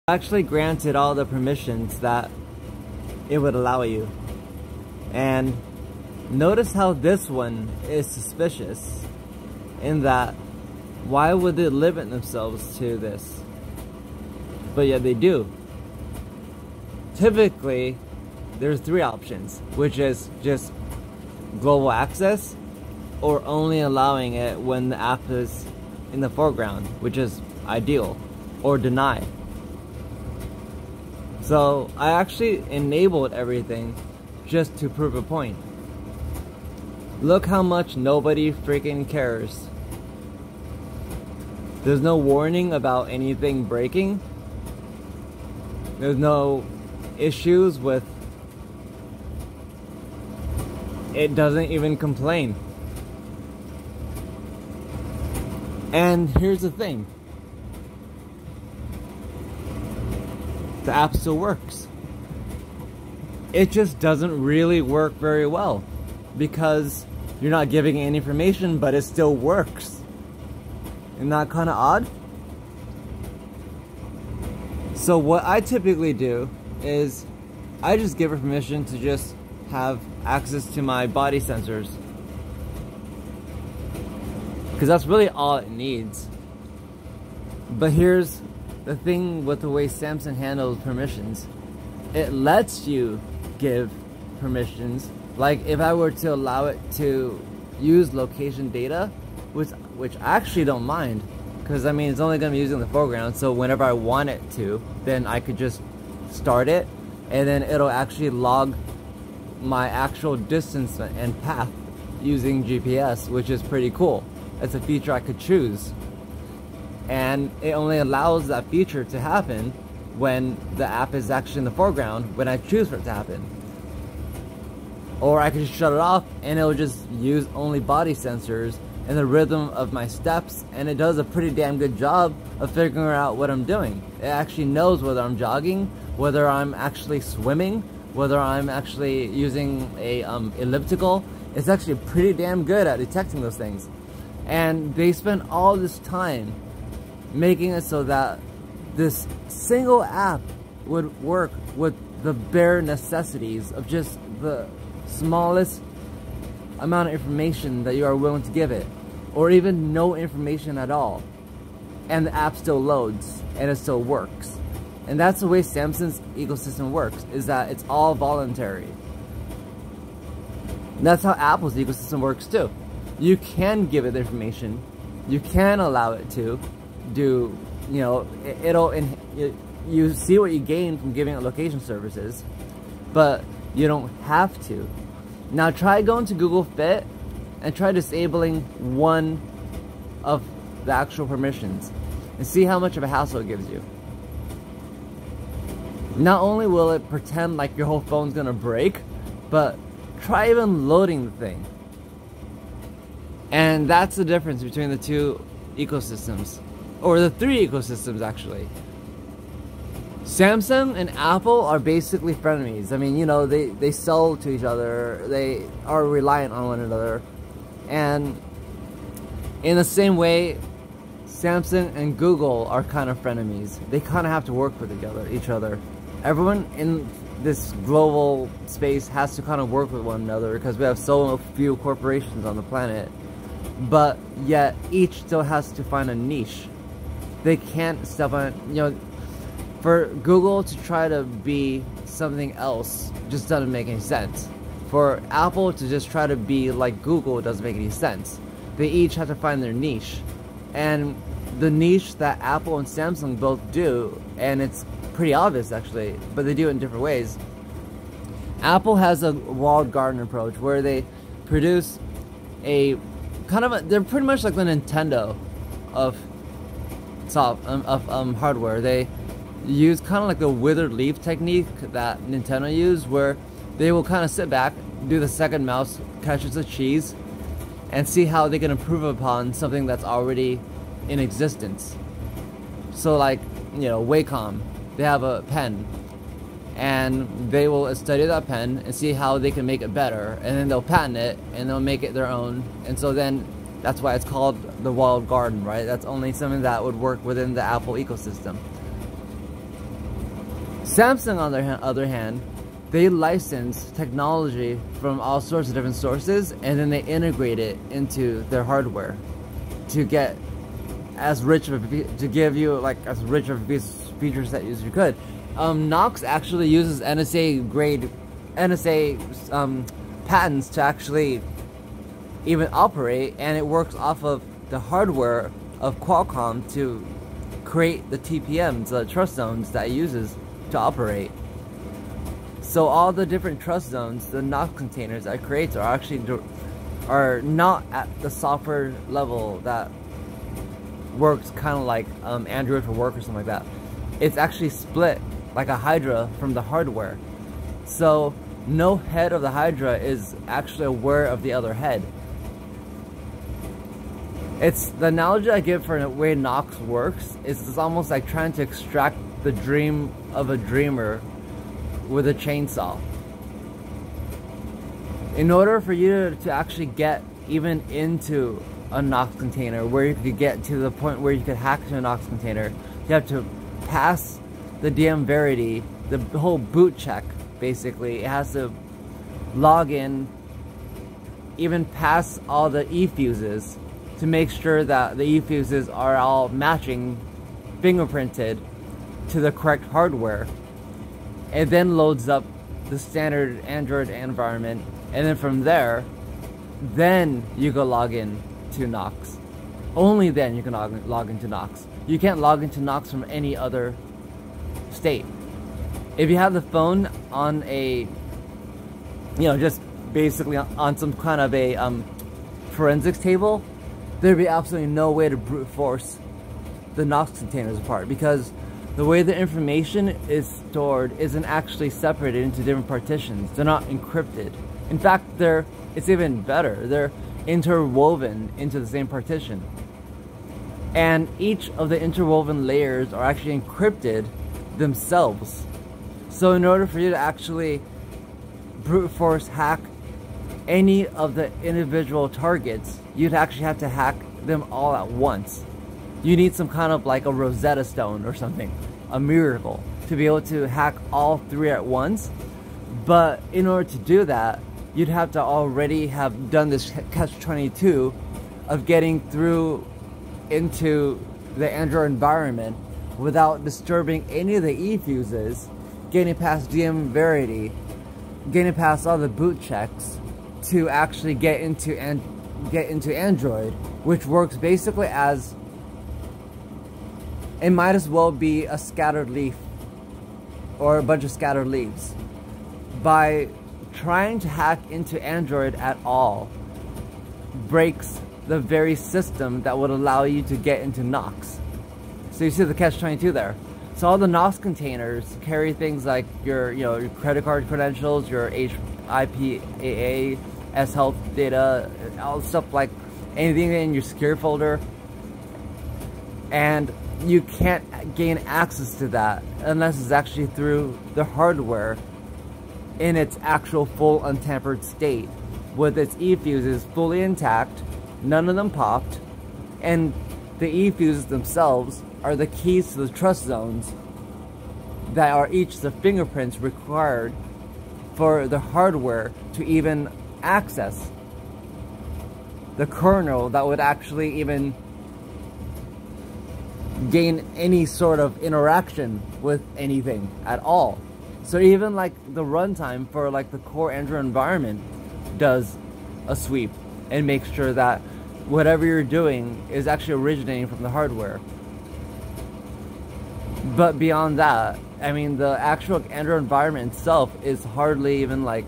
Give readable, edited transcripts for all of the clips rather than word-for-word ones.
Actually granted all the permissions that it would allow you. And notice how this one is suspicious in that why would they limit themselves to this? But yet they do. Typically, there's three options, which is just global access or only allowing it when the app is in the foreground, which is ideal, or deny. So I actually enabled everything just to prove a point. Look how much nobody freaking cares. There's no warning about anything breaking. There's no issues with it. Doesn't even complain. And here's the thing. The app still works. It just doesn't really work very well because you're not giving any information, but it still works. Isn't that kind of odd? So what I typically do is I just give her permission to just have access to my body sensors, because that's really all it needs. But here's the thing with the way Samsung handles permissions. It lets you give permissions. Like if I were to allow it to use location data, which I actually don't mind, because I mean it's only going to be using the foreground, so whenever I want it to, then I could just start it and then it'll actually log my actual distance and path using GPS, which is pretty cool. It's a feature I could choose, and it only allows that feature to happen when the app is actually in the foreground when I choose for it to happen. Or I could just shut it off and it'll just use only body sensors and the rhythm of my steps, and it does a pretty damn good job of figuring out what I'm doing. It actually knows whether I'm jogging, whether I'm actually swimming, whether I'm actually using a elliptical. It's actually pretty damn good at detecting those things. And they spent all this time making it so that this single app would work with the bare necessities of just the smallest amount of information that you are willing to give it, or even no information at all, and the app still loads and it still works. And that's the way Samsung's ecosystem works, is that it's all voluntary. And that's how Apple's ecosystem works too. You can give it the information, you can allow it to do, you know, you see what you gain from giving it location services, but you don't have to. Now try going to Google Fit and try disabling one of the actual permissions and see how much of a hassle it gives you. Not only will it pretend like your whole phone's gonna break, but try even loading the thing. And that's the difference between the two ecosystems, or the three ecosystems actually. Samsung and Apple are basically frenemies. I mean, you know, they sell to each other, they are reliant on one another. And in the same way, Samsung and Google are kind of frenemies. They kind of have to work with each other. Everyone in this global space has to kind of work with one another because we have so few corporations on the planet. But yet, each still has to find a niche. They can't step on, you know, for Google to try to be something else just doesn't make any sense. For Apple to just try to be like Google doesn't make any sense. They each have to find their niche. And the niche that Apple and Samsung both do, and it's pretty obvious actually, but they do it in different ways. Apple has a walled garden approach where they produce a kind of they're pretty much like the Nintendo of hardware. They use kind of like the withered leaf technique that Nintendo used, where they will kind of sit back, do the second mouse catches the cheese, and see how they can improve upon something that's already in existence. So like, you know, Wacom, they have a pen, and they will study that pen and see how they can make it better, and then they'll patent it and they'll make it their own. And so then that's why it's called the walled garden, right? That's only something that would work within the Apple ecosystem. Samsung, on the other hand, they license technology from all sorts of different sources, and then they integrate it into their hardware to get as rich of a, to give you like as rich of a feature set as you could. Knox actually uses NSA patents to actually even operate, and it works off of the hardware of Qualcomm to create the TPMs, the trust zones that it uses to operate. So all the different trust zones, the Knox containers that it creates are actually not at the software level that works kind of like Android for work or something like that. It's actually split like a Hydra from the hardware. So no head of the Hydra is actually aware of the other head. It's the analogy I give for the way Knox works is it's almost like trying to extract the dream of a dreamer with a chainsaw. In order for you to actually get even into a Knox container, where you could get to the point where you could hack to a Knox container, you have to pass the DM Verity, the whole boot check. Basically, it has to log in, even pass all the e-fuses to make sure that the e-fuses are all matching, fingerprinted to the correct hardware. It then loads up the standard Android environment, and then from there, then you go log in to Knox. Only then you can log into Knox. You can't log into Knox from any other state. If you have the phone on a, just basically on some kind of a forensics table, there'd be absolutely no way to brute force the Knox containers apart, because the way the information is stored isn't actually separated into different partitions. They're not encrypted. In fact, it's even better. They're interwoven into the same partition. And each of the interwoven layers are actually encrypted themselves. So in order for you to actually brute force hack any of the individual targets, you'd actually have to hack them all at once. You need some kind of like a Rosetta Stone or something, a miracle, to be able to hack all three at once. But in order to do that, you'd have to already have done this catch-22 of getting through into the Android environment without disturbing any of the e-fuses, getting past DM Verity, getting past all the boot checks to actually get into Android, which works basically as, it might as well be a scattered leaf or a bunch of scattered leaves. By trying to hack into Android at all breaks the very system that would allow you to get into Knox. So you see the catch-22 there. So all the Knox containers carry things like your credit card credentials, your IPAA, S-Health data, all stuff like anything in your secure folder. And you can't gain access to that unless it's actually through the hardware in its actual full untampered state, with its e-fuses fully intact, none of them popped, and the e-fuses themselves are the keys to the trust zones that are each the fingerprints required for the hardware to even access the kernel that would actually even gain any sort of interaction with anything at all. So even like the runtime for like the core Android environment does a sweep and makes sure that whatever you're doing is actually originating from the hardware. But beyond that, I mean, the actual Android environment itself is hardly even like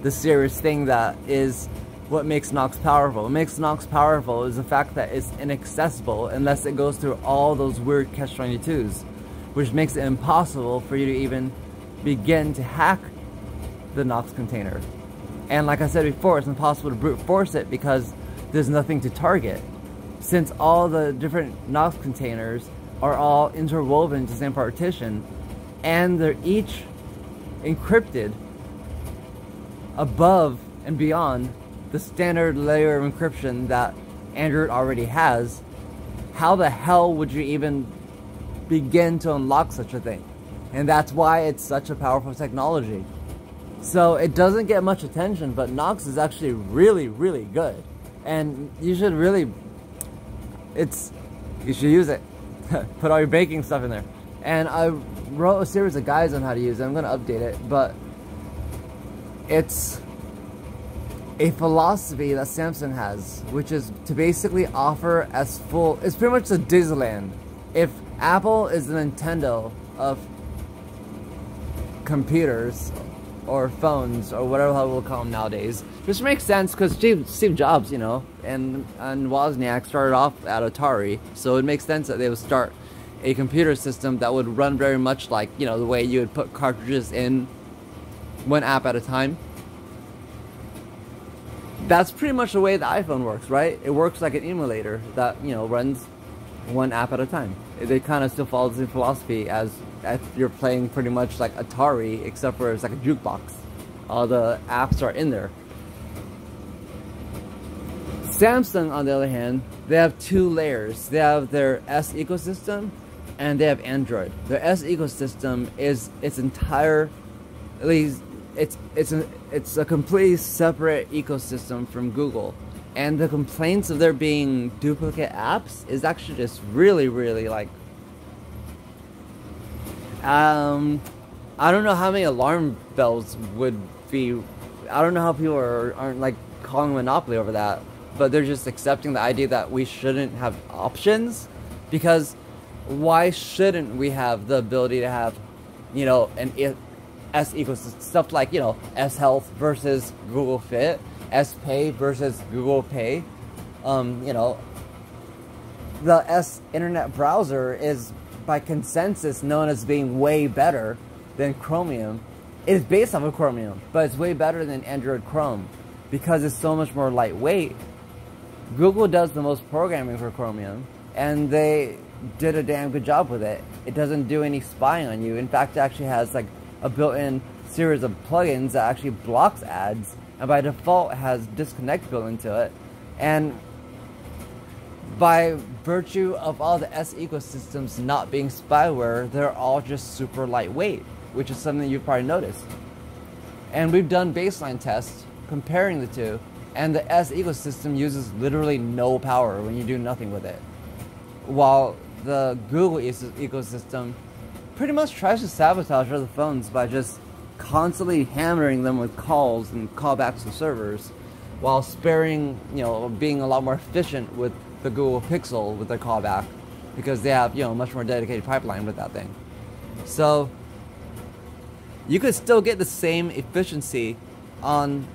the serious thing that is what makes Knox powerful. What makes Knox powerful is the fact that it's inaccessible unless it goes through all those weird catch-22s, which makes it impossible for you to even begin to hack the Knox container. And like I said before, it's impossible to brute force it because there's nothing to target. Since all the different Knox containers are all interwoven into the same partition, and they're each encrypted above and beyond the standard layer of encryption that Android already has, how the hell would you even begin to unlock such a thing? And that's why it's such a powerful technology. So it doesn't get much attention, but Knox is actually really, really good. And you should really, you should use it. Put all your baking stuff in there. And I wrote a series of guides on how to use it. I'm going to update it, but it's a philosophy that Samsung has, which is to basically offer as full, it's pretty much a Disneyland. If Apple is the Nintendo of computers or phones or whatever we'll call them nowadays, which makes sense because Steve Jobs, you know, and Wozniak started off at Atari, so it makes sense that they would start a computer system that would run very much like, you know, the way you would put cartridges in one app at a time. That's pretty much the way the iPhone works, right? It works like an emulator that, you know, runs one app at a time. It kind of still follows the same philosophy as you're playing pretty much like Atari, except for it's like a jukebox. All the apps are in there. Samsung, on the other hand, they have two layers. They have their S ecosystem and they have Android. Their S ecosystem is its entire, at least it's a completely separate ecosystem from Google. And the complaints of there being duplicate apps is actually just really, really like, I don't know how many alarm bells would be, I don't know how people aren't like calling monopoly over that, but they're just accepting the idea that we shouldn't have options, because why shouldn't we have the ability to have, you know, an S ecosystem, stuff like, you know, S Health versus Google Fit, S Pay versus Google Pay. You know, the S Internet browser is by consensus known as being way better than Chromium. It is based off of Chromium, but it's way better than Android Chrome because it's so much more lightweight. Google does the most programming for Chromium, and they did a damn good job with it. It doesn't do any spying on you. In fact, it actually has like a built-in series of plugins that actually blocks ads, and by default has disconnect built into it. And by virtue of all the S ecosystems not being spyware, they're all just super lightweight, which is something you've probably noticed. And we've done baseline tests comparing the two, and the S ecosystem uses literally no power when you do nothing with it, while the Google ecosystem pretty much tries to sabotage other phones by just constantly hammering them with calls and callbacks to servers, while sparing, you know, being a lot more efficient with the Google Pixel with their callback, because they have, you know, much more dedicated pipeline with that thing. So you could still get the same efficiency on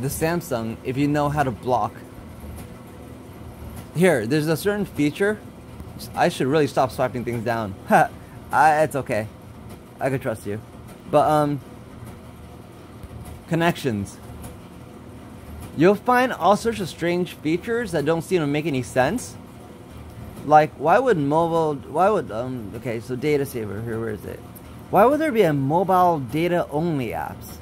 the Samsung if you know how to block. Here, there's a certain feature. I should really stop swiping things down. It's okay. I could trust you. But connections. You'll find all sorts of strange features that don't seem to make any sense. Like, okay, so data saver, here, where is it? Why would there be a mobile data only apps?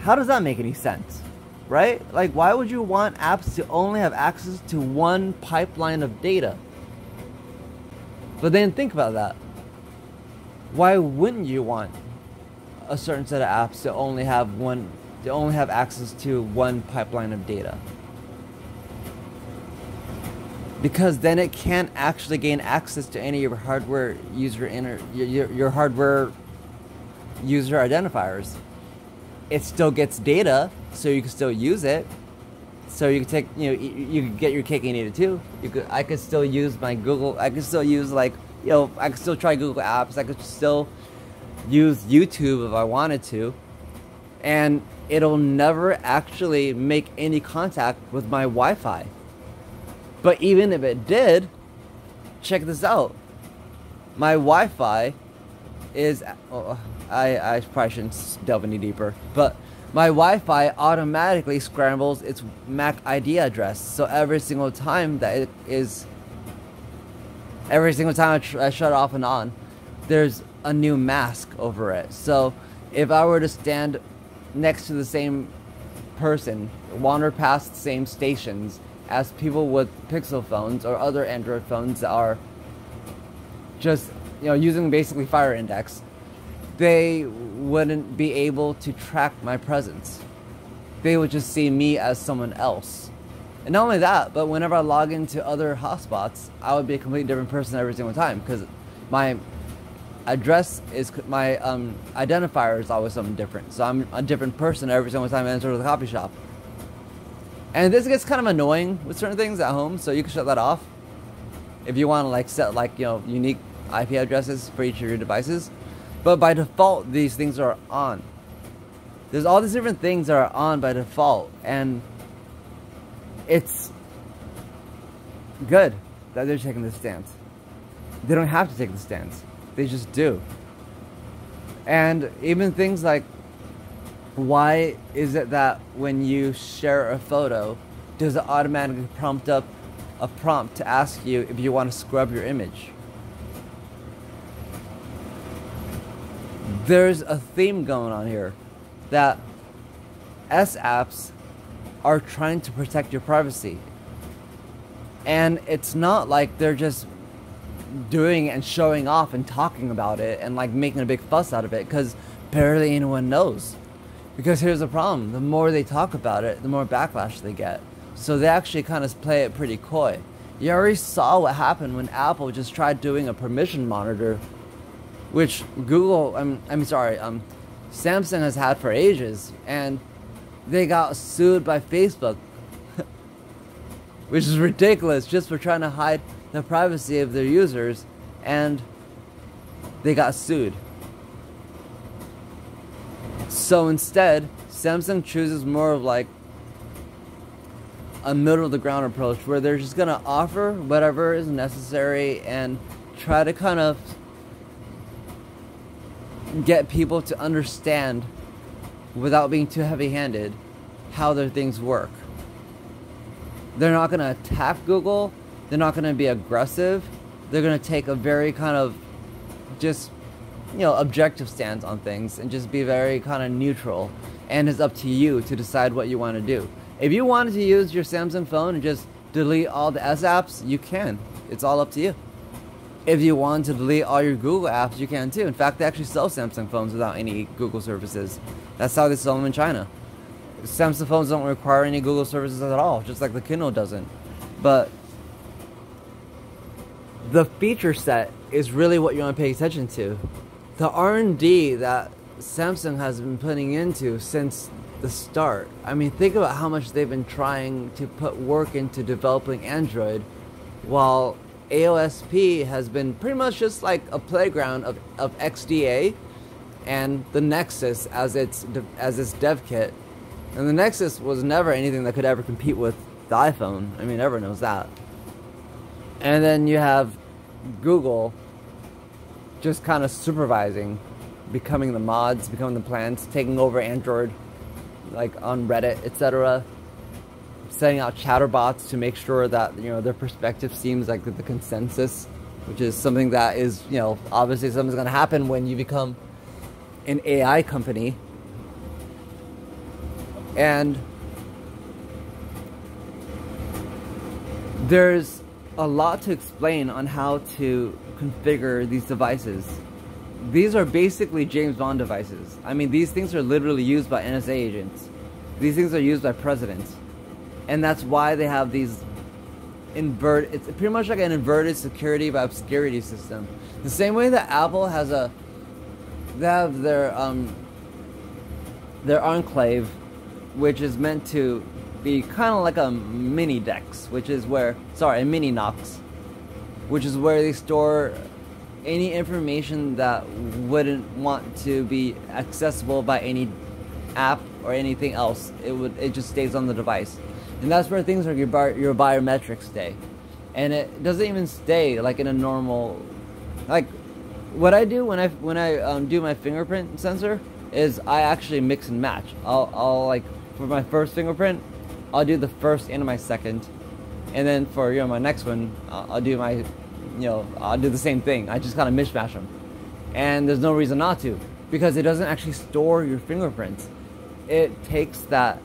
How does that make any sense? Right? Like, why would you want apps to only have access to one pipeline of data? But then think about that. Why wouldn't you want a certain set of apps to only have access to one pipeline of data? Because then it can't actually gain access to any of your hardware your hardware user identifiers. It still gets data, so you can still use it. So you can take, you know, you can get your cake and eat it too. I could still use my Google. I could still use, like, you know, I could still try Google Apps. I could still use YouTube if I wanted to, and it'll never actually make any contact with my Wi-Fi. But even if it did, check this out. My Wi-Fi is, I probably shouldn't delve any deeper, but my Wi-Fi automatically scrambles its MAC ID address. So every single time that I shut it off and on, there's a new mask over it. So if I were to stand next to the same person, wander past the same stations as people with Pixel phones or other Android phones that are just, you know, using basically Fire Index, they wouldn't be able to track my presence. They would just see me as someone else. And not only that, but whenever I log into other hotspots, I would be a completely different person every single time, because my address is, my identifier is always something different. So I'm a different person every single time I enter the coffee shop. And this gets kind of annoying with certain things at home, so you can shut that off if you want to like set like, you know, unique IP addresses for each of your devices. But by default, these things are on. There's all these different things that are on by default, and it's good that they're taking this stance. They don't have to take the stance. They just do. And even things like, why is it that when you share a photo, does it automatically prompt up a prompt to ask you if you want to scrub your image? There's a theme going on here that S apps are trying to protect your privacy. And it's not like they're just doing it and showing off and talking about it and like making a big fuss out of it, because barely anyone knows. Because here's the problem, the more they talk about it, the more backlash they get. So they actually kind of play it pretty coy. You already saw what happened when Apple just tried doing a permission monitor, which Google, Samsung has had for ages, and they got sued by Facebook, which is ridiculous, just for trying to hide the privacy of their users, and they got sued. So instead, Samsung chooses more of like a middle of the ground approach, where they're just gonna offer whatever is necessary and try to kind of get people to understand, without being too heavy-handed, how their things work. They're not gonna attack Google. They're not gonna be aggressive. They're gonna take a very kind of just, you know, objective stance on things and just be very kind of neutral. And it's up to you to decide what you want to do. If you wanted to use your Samsung phone and just delete all the S apps, you can. It's all up to you. If you want to delete all your Google apps, you can too. In fact, they actually sell Samsung phones without any Google services. That's how they sell them in China. Samsung phones don't require any Google services at all, just like the Kindle doesn't. But the feature set is really what you want to pay attention to. The R&D that Samsung has been putting into since the start. I mean, think about how much they've been trying to put work into developing Android, while AOSP has been pretty much just like a playground of XDA and the Nexus as its dev kit. And the Nexus was never anything that could ever compete with the iPhone. I mean, everyone knows that. And then you have Google just kind of supervising, becoming the mods, becoming the plans, taking over Android, like on Reddit, etc. Setting out chatterbots to make sure that, you know, their perspective seems like the consensus, which is something that is, you know, obviously something's going to happen when you become an AI company. And there's a lot to explain on how to configure these devices. These are basically James Bond devices. I mean, these things are literally used by NSA agents. These things are used by presidents. And that's why they have these it's pretty much like an inverted security by obscurity system. The same way that Apple has they have their enclave, which is meant to be kind of like a mini Dex, which is where, a mini Nox, which is where they store any information that wouldn't want to be accessible by any app or anything else. It just stays on the device. And that's where things like your biometrics stay. And it doesn't even stay like in a normal, like what I do when I do my fingerprint sensor is I actually mix and match. I'll like, for my first fingerprint, I'll do the first and my second, and then for, you know, my next one, I'll do my, you know, I'll do the same thing. I just kind of mishmash them, and there's no reason not to, because it doesn't actually store your fingerprints. It takes that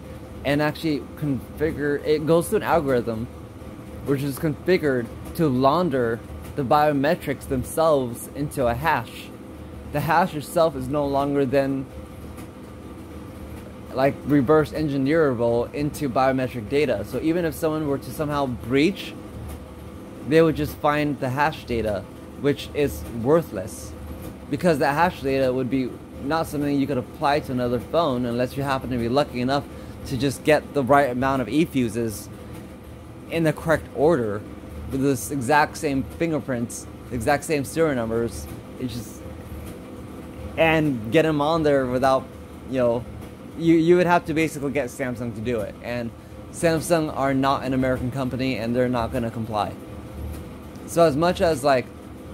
and actually it goes through an algorithm which is configured to launder the biometrics themselves into a hash. the hash itself is no longer then like reverse engineerable into biometric data. So even if someone were to somehow breach, they would just find the hash data, which is worthless, because that hash data would be not something you could apply to another phone unless you happen to be lucky enough to just get the right amount of e-fuses in the correct order with this exact same fingerprints, exact same serial numbers. It's just, and get them on there without, you know, you would have to basically get Samsung to do it, and Samsung are not an American company and they're not going to comply. So as much as like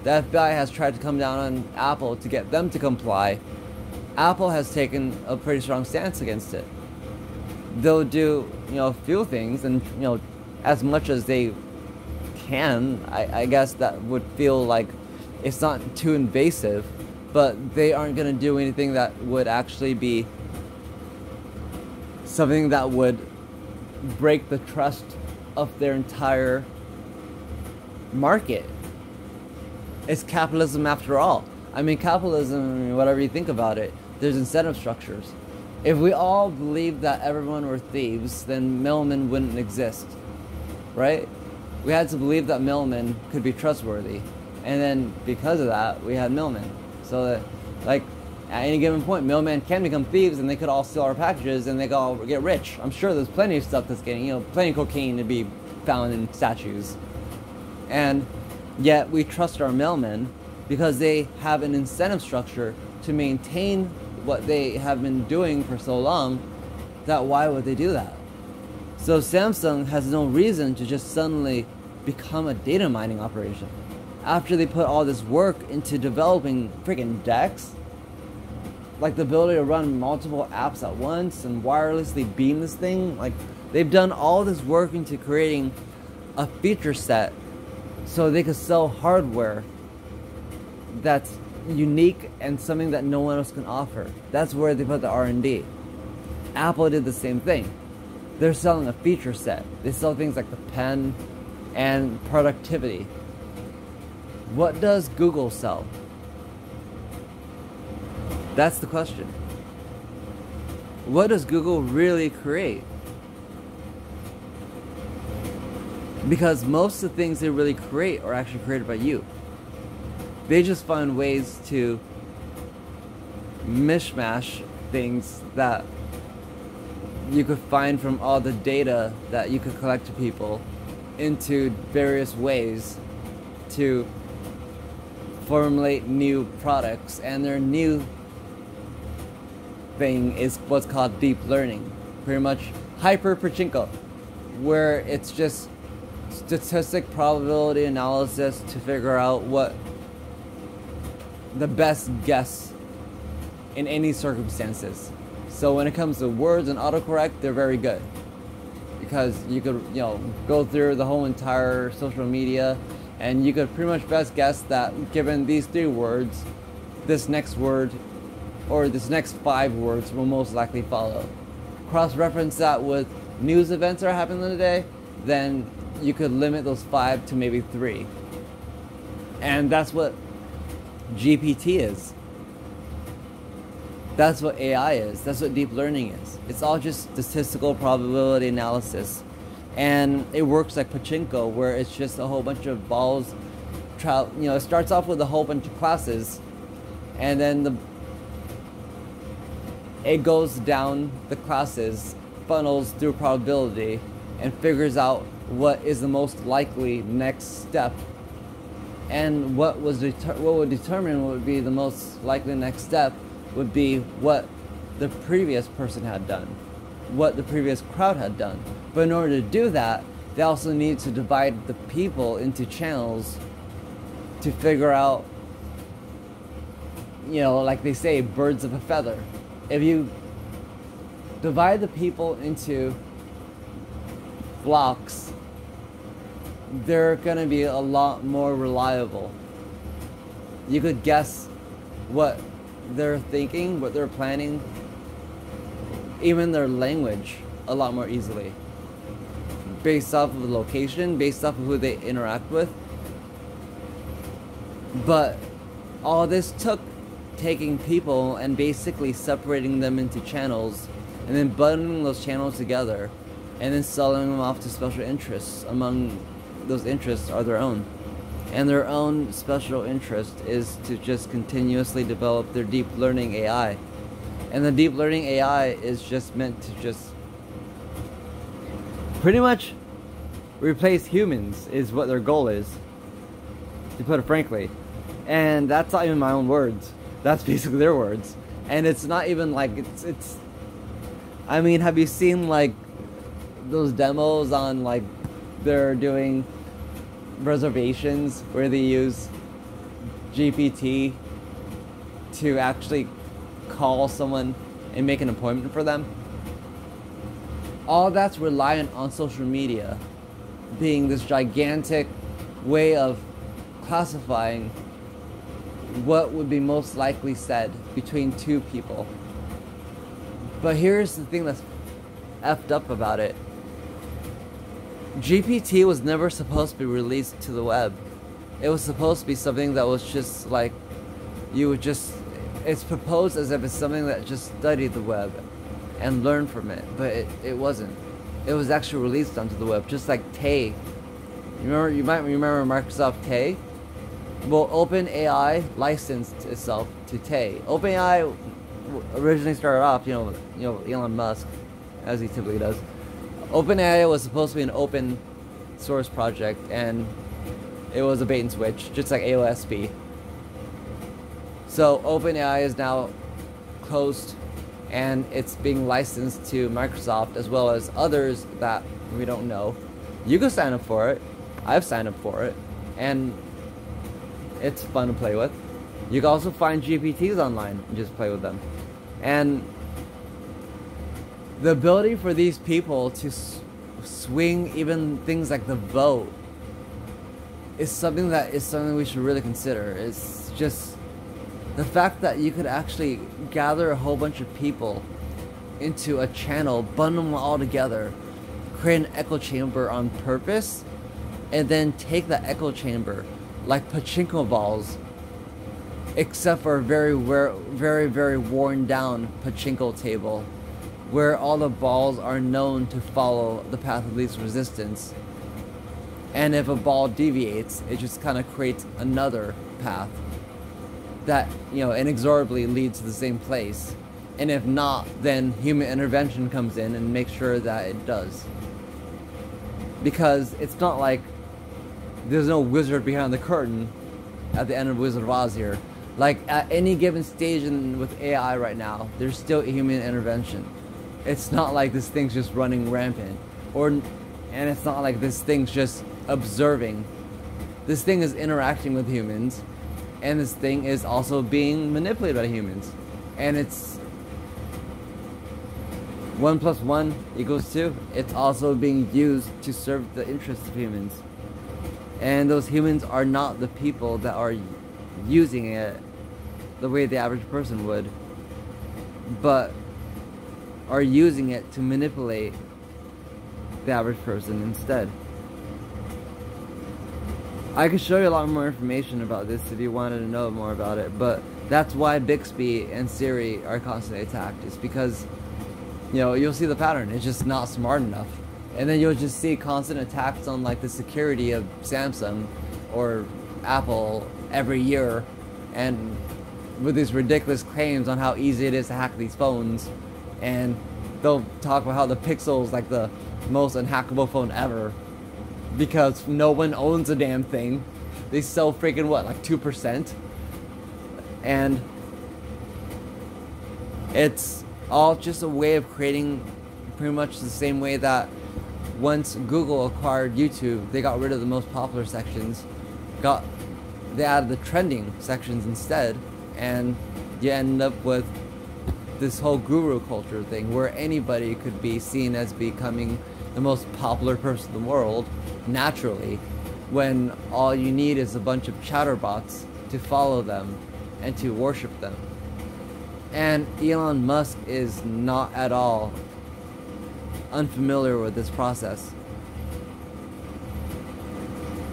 the FBI has tried to come down on Apple to get them to comply, Apple has taken a pretty strong stance against it. They'll do, you know, a few things, and, you know, as much as they can, I guess that would feel like it's not too invasive, but they aren't going to do anything that would actually be something that would break the trust of their entire market. It's capitalism after all. I mean, capitalism, whatever you think about it, there's incentive structures. If we all believed that everyone were thieves, then mailmen wouldn't exist, right? We had to believe that mailmen could be trustworthy, and then because of that, we had mailmen. So that, like, at any given point, mailmen can become thieves, and they could all steal our packages, and they could all get rich. I'm sure there's plenty of stuff that's getting, you know, plenty of cocaine to be found in statues. And yet we trust our mailmen because they have an incentive structure to maintain what they have been doing for so long, that why would they do that? So Samsung has no reason to just suddenly become a data mining operation. After they put all this work into developing freaking decks, like the ability to run multiple apps at once and wirelessly beam this thing, like they've done all this work into creating a feature set so they could sell hardware that's unique and something that no one else can offer. That's where they put the R&D. Apple did the same thing. They're selling a feature set. They sell things like the pen and productivity. What does Google sell? That's the question. What does Google really create? Because most of the things they really create are actually created by you. They just find ways to mishmash things that you could find from all the data that you could collect to people into various ways to formulate new products. And their new thing is what's called deep learning, pretty much hyper pachinko, where it's just statistic probability analysis to figure out what the best guess in any circumstances. So when it comes to words and autocorrect, they're very good, because you could, you know, go through the whole entire social media and you could pretty much best guess that given these 3 words, this next word or this next 5 words will most likely follow. Cross-reference that with news events that are happening in the day, then you could limit those 5 to maybe 3. And that's what GPT is. That's what AI is. That's what deep learning is. It's all just statistical probability analysis. And it works like pachinko, where it's just a whole bunch of balls. You know, it starts off with a whole bunch of classes, and then it goes down the classes, funnels through probability, and figures out what is the most likely next step. And what would determine what would be the most likely next step would be what the previous person had done, what the previous crowd had done. But in order to do that, they also need to divide the people into channels to figure out, you know, like they say, birds of a feather. If you divide the people into flocks, they're gonna be a lot more reliable. You could guess what they're thinking, what they're planning, even their language, a lot more easily, based off of the location, based off of who they interact with. But all this took taking people and basically separating them into channels and then bundling those channels together and then selling them off to special interests. Among those interests are their own. And their own special interest is to just continuously develop their deep learning AI. And the deep learning AI is just meant to just pretty much replace humans, is what their goal is, to put it frankly. And that's not even my own words. That's basically their words. And it's not even like, it's I mean, have you seen like those demos on like they're doing reservations where they use GPT to actually call someone and make an appointment for them? All that's reliant on social media being this gigantic way of classifying what would be most likely said between two people. But here's the thing that's effed up about it. GPT was never supposed to be released to the web. It was supposed to be something that was just like, you would just, it's proposed as if it's something that just studied the web and learned from it, but it wasn't. It was actually released onto the web, just like Tay. You might remember Microsoft Tay? Well, OpenAI licensed itself to Tay. OpenAI originally started off, you know, Elon Musk, as he typically does. OpenAI was supposed to be an open source project, and it was a bait and switch, just like AOSP. So OpenAI is now closed, and it's being licensed to Microsoft as well as others that we don't know. You can sign up for it. I've signed up for it, and it's fun to play with. You can also find GPTs online and just play with them. And the ability for these people to swing even things like the vote is something we should really consider. It's just the fact that you could actually gather a whole bunch of people into a channel, bundle them all together, create an echo chamber on purpose, and then take that echo chamber like pachinko balls, except for a very, very worn down pachinko table, where all the balls are known to follow the path of least resistance. And if a ball deviates, it just kind of creates another path that, you know, inexorably leads to the same place. And if not, then human intervention comes in and makes sure that it does. Because it's not like there's no wizard behind the curtain at the end of Wizard of Oz here. Like, at any given stage with AI right now, there's still human intervention. It's not like this thing's just running rampant, and it's not like this thing's just observing. This thing is interacting with humans, and this thing is also being manipulated by humans. And it's 1 + 1 = 2. It's also being used to serve the interests of humans. And those humans are not the people that are using it the way the average person would, but are using it to manipulate the average person instead. I could show you a lot more information about this if you wanted to know more about it, but that's why Bixby and Siri are constantly attacked. It's because, you know, you'll see the pattern. It's just not smart enough. And then you'll just see constant attacks on like the security of Samsung or Apple every year, and with these ridiculous claims on how easy it is to hack these phones. And they'll talk about how the Pixel is like the most unhackable phone ever because no one owns a damn thing. They sell freaking what, like 2%? And it's all just a way of creating pretty much the same way that once Google acquired YouTube, they got rid of the most popular sections, they added the trending sections instead, and you end up with this whole guru culture thing where anybody could be seen as becoming the most popular person in the world naturally, when all you need is a bunch of chatterbots to follow them and to worship them. And Elon Musk is not at all unfamiliar with this process.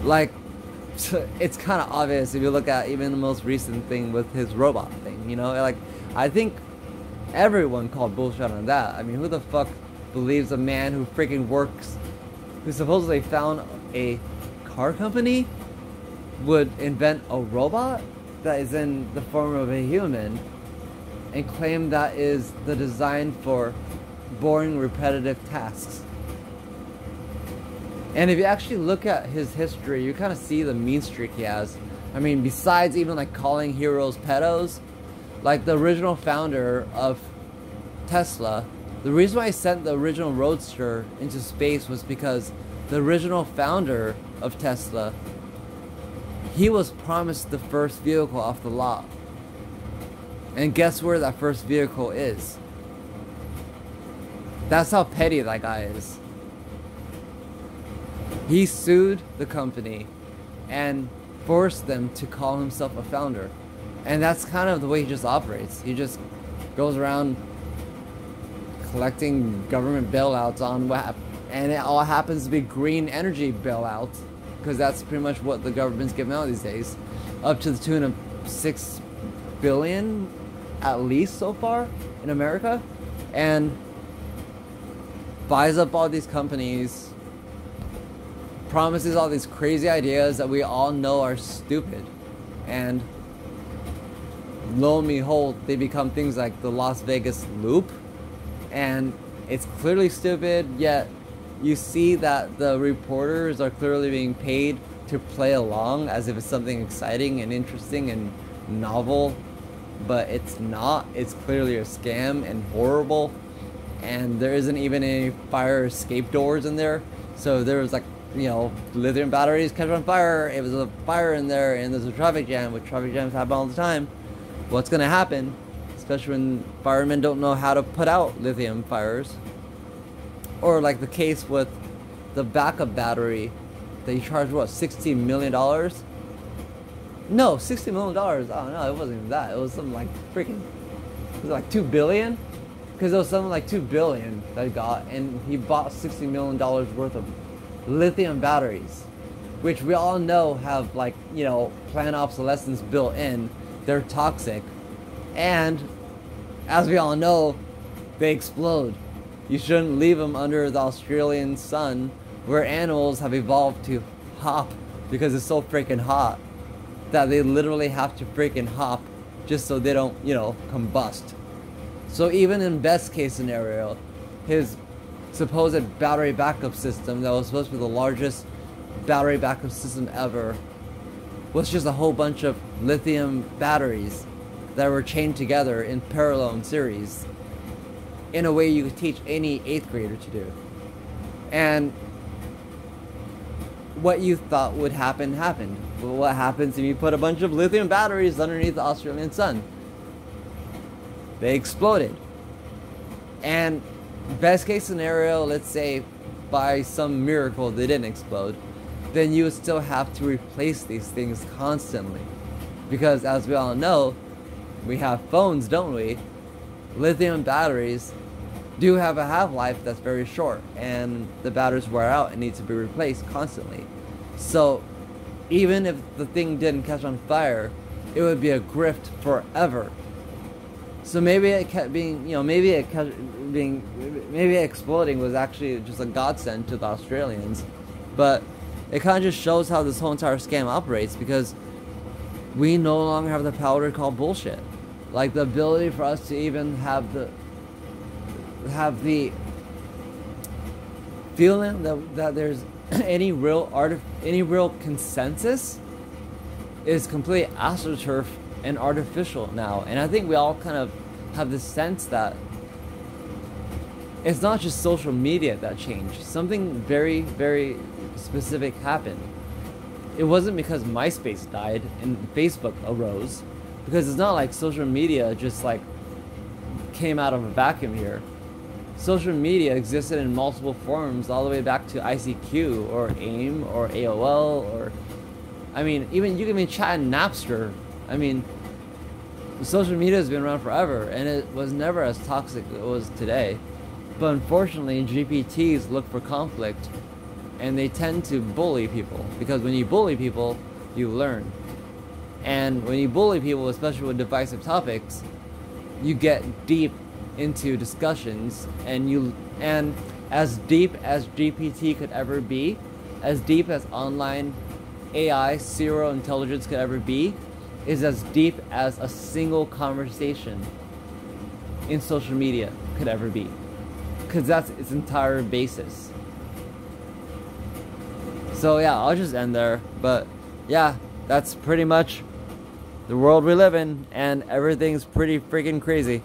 Like, it's kind of obvious if you look at even the most recent thing with his robot thing. thing, you know? Like, I think everyone called bullshit on that. I mean, who the fuck believes a man who freaking works, who supposedly found a car company, would invent a robot that is in the form of a human and claim that is the design for boring, repetitive tasks? And if you actually look at his history, you kind of see the mean streak he has. I mean, besides even like calling heroes pedos, like the original founder of Tesla, the reason why I sent the original Roadster into space was because the original founder of Tesla, he was promised the first vehicle off the lot. And guess where that first vehicle is? That's how petty that guy is. He sued the company and forced them to call himself a founder. And that's kind of the way he just operates. He just goes around collecting government bailouts on what, and it all happens to be green energy bailouts, because that's pretty much what the government's giving out these days, up to the tune of $6 billion at least so far in America, and buys up all these companies, promises all these crazy ideas that we all know are stupid, and lo and behold, they become things like the Las Vegas Loop, and it's clearly stupid, yet you see that the reporters are clearly being paid to play along as if it's something exciting and interesting and novel, but it's not. It's clearly a scam and horrible, and there isn't even any fire escape doors in there. So there was like, you know, lithium batteries catch on fire, it was a fire in there, and there's a traffic jam, which traffic jams happen all the time. What's gonna happen, especially when firemen don't know how to put out lithium fires? Or like the case with the backup battery that you charged, what, $16 million? No, $60 million. Oh no, it wasn't even that. It was something like freaking, was it like $2 billion? Because it was something like $2 billion that he got, and he bought $60 million worth of lithium batteries, which we all know have, like, you know, planned obsolescence built in. They're toxic, and as we all know, they explode. You shouldn't leave them under the Australian sun, where animals have evolved to hop because it's so freaking hot that they literally have to freaking hop just so they don't, you know, combust. So even in best case scenario, his supposed battery backup system that was supposed to be the largest battery backup system ever was just a whole bunch of lithium batteries that were chained together in parallel in series in a way you could teach any 8th grader to do. And what you thought would happen happened. Well, what happens if you put a bunch of lithium batteries underneath the Australian sun? They exploded. And best case scenario, let's say by some miracle they didn't explode, then you would still have to replace these things constantly. Because as we all know, we have phones, don't we? Lithium batteries do have a half-life that's very short, and the batteries wear out and need to be replaced constantly. So even if the thing didn't catch on fire, it would be a grift forever. So maybe it kept being, you know, maybe exploding was actually just a godsend to the Australians. But it kind of just shows how this whole entire scam operates, because we no longer have the power to call bullshit. Like the ability for us to even have the feeling that there's any real consensus is completely astroturf and artificial now. And I think we all kind of have this sense that it's not just social media that changed. Something very, very specific happened. It wasn't because MySpace died and Facebook arose, because it's not like social media just like came out of a vacuum here. Social media existed in multiple forms all the way back to ICQ or AIM or AOL, or I mean, even you can even chat in Napster. I mean, social media has been around forever, and it was never as toxic as it was today. But unfortunately, GPTs look for conflict, and they tend to bully people, because when you bully people, you learn. And when you bully people, especially with divisive topics, you get deep into discussions, and as deep as GPT could ever be, as deep as online AI serial intelligence could ever be, is as deep as a single conversation in social media could ever be, because that's its entire basis. So yeah, I'll just end there. But yeah, that's pretty much the world we live in, and everything's pretty freaking crazy.